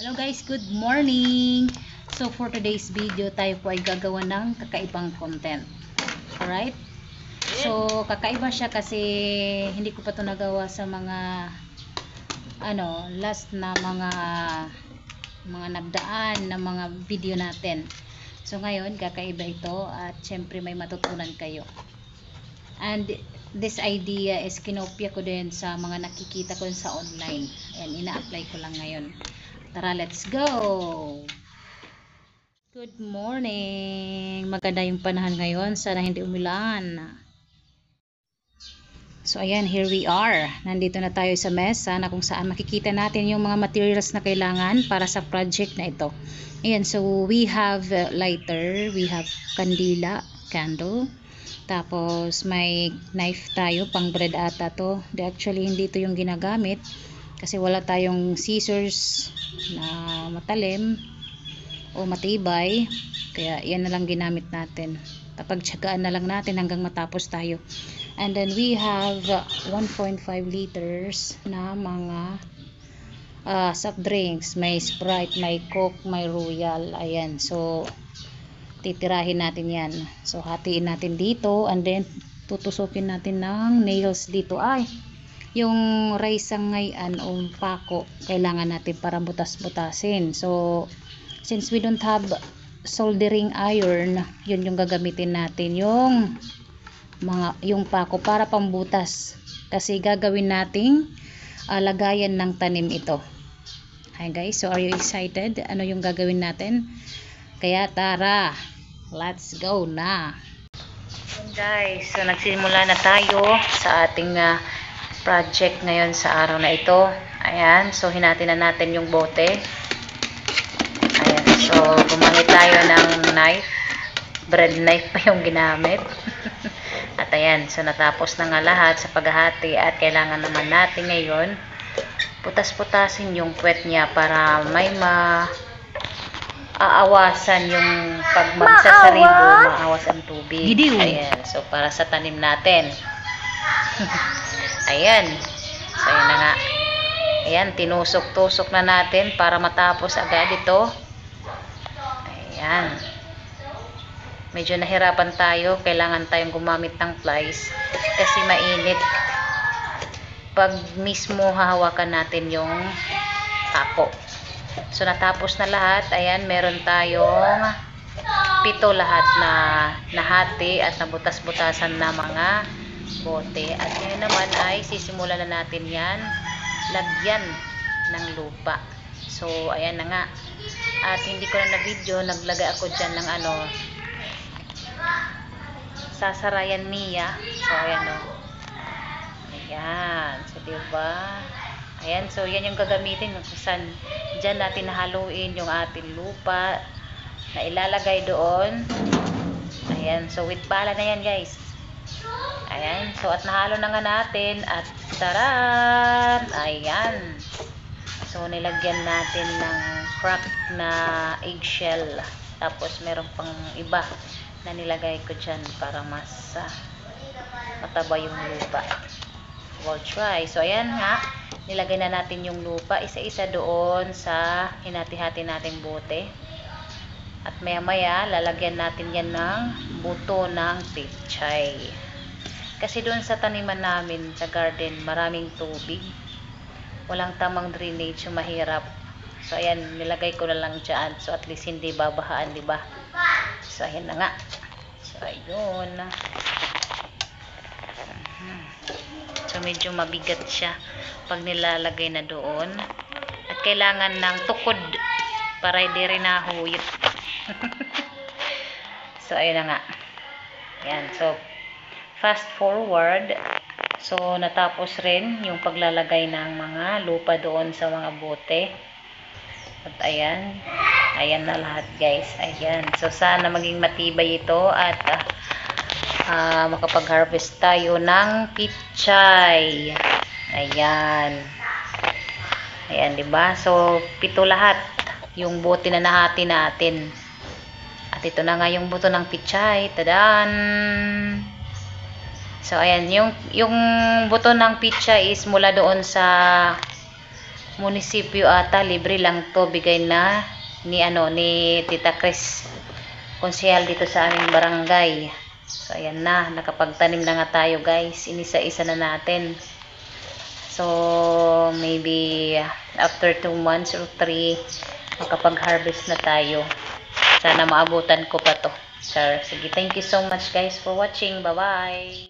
Hello guys, good morning! So for today's video, tayo po ay gagawa ng kakaibang content. Alright? So kakaiba siya kasi hindi ko pa ito nagawa sa mga last na mga nagdaan na mga video natin. So ngayon, kakaiba ito at syempre may matutunan kayo. And this idea is kinopya ko din sa mga nakikita ko sa online and ina-apply ko lang ngayon. Tara, let's go! Good morning! Maganda yung panahon ngayon. Sana hindi umulan. So, ayan, here we are. Nandito na tayo sa mesa na kung saan makikita natin yung mga materials na kailangan para sa project na ito. Ayan, so we have lighter, we have kandila, candle. Tapos, may knife tayo, pang bread ata to. Actually, hindi ito yung ginagamit. Kasi wala tayong scissors na matalim o matibay. Kaya yan na lang ginamit natin. Tapagtsagaan na lang natin hanggang matapos tayo. And then we have 1.5 liters na mga soft drinks. May Sprite, may Coke, may Royal. Ayan. So, titirahin natin yan. So, hatiin natin dito. And then, tutusukin natin ng nails dito. Ay! Yung raisanggayan o pako kailangan natin para butas-butasin. So since we don't have soldering iron, yun yung gagamitin natin, yung pako para pambutas, kasi gagawin nating lagayan ng tanim ito. Hi guys, so are you excited? Ano yung gagawin natin? Kaya tara, let's go na. Guys, so nagsimula na tayo sa ating project ngayon sa araw na ito. Ayan, so hinati na natin yung bote. Ayan, so gumamit tayo ng knife, bread knife pa yung ginamit. At ayan, so natapos na nga lahat sa paghahati at kailangan naman natin ngayon putas-putasin yung puwet niya para may aawasan yung pag magsasaribo, maawas ang tubig. Ayan, so para sa tanim natin. Ayan. So, ayan na nga. Ayan, tinusok-tusok na natin para matapos agad ito. Ayan. Medyo nahirapan tayo. Kailangan tayong gumamit ng pliers kasi mainit. Pag mismo hahawakan natin yung pako. So, natapos na lahat. Ayan, meron tayong 7 lahat na nahati at nabutas-butasan na mga bote. At ngayon naman ay sisimulan na natin yan lagyan ng lupa. So ayan na nga, at hindi ko na video, naglagay ako dyan ng sasarayan niya. So ayan o, ayan, so diba, ayan, so yan yung gagamitin kung saan dyan natin nahaluin yung ating lupa na ilalagay doon. Ayan, so with pala na yan guys. Ayan, so at nahalo na nga natin at taran! Ayan. So nilagyan natin ng crack na eggshell. Tapos meron pang iba na nilagay ko dyan para mas mataba yung lupa. We'll try. So ayan nga, nilagay na natin yung lupa isa-isa doon sa hinati-hati nating bote. At maya-maya, lalagyan natin yan ng buto ng pechay. Kasi doon sa taniman namin sa garden, maraming tubig. Walang tamang drainage, so mahirap. So ayan, nilagay ko na lang dyan. So at least hindi babahaan, di ba? So ayan na nga. So ayun. So medyo mabigat siya pag nilalagay na doon. At kailangan ng tukod para hindi rin nahuyot. So ayun na nga. Ayan, so fast forward. So natapos rin yung paglalagay ng mga lupa doon sa mga bote. At ayan, ayan na lahat guys. Ayan, so sana maging matibay ito at makapag-harvest tayo ng pechay. Ayan. Ayan, diba? So 7 lahat yung bote na nahati natin. At ito na nga yung buto ng pechay. Tadan! So ayan, yung buto ng pechay is mula doon sa munisipyo ata, libre lang to, bigay na ni Tita Chris, konsehal dito sa aming barangay. So ayan na, nakapagtanim na nga tayo guys, inisa-isa na natin. So maybe after 2 months or 3 makapag-harvest na tayo. Sana maabutan ko pa to. Sure. Sige, thank you so much guys for watching. Bye bye.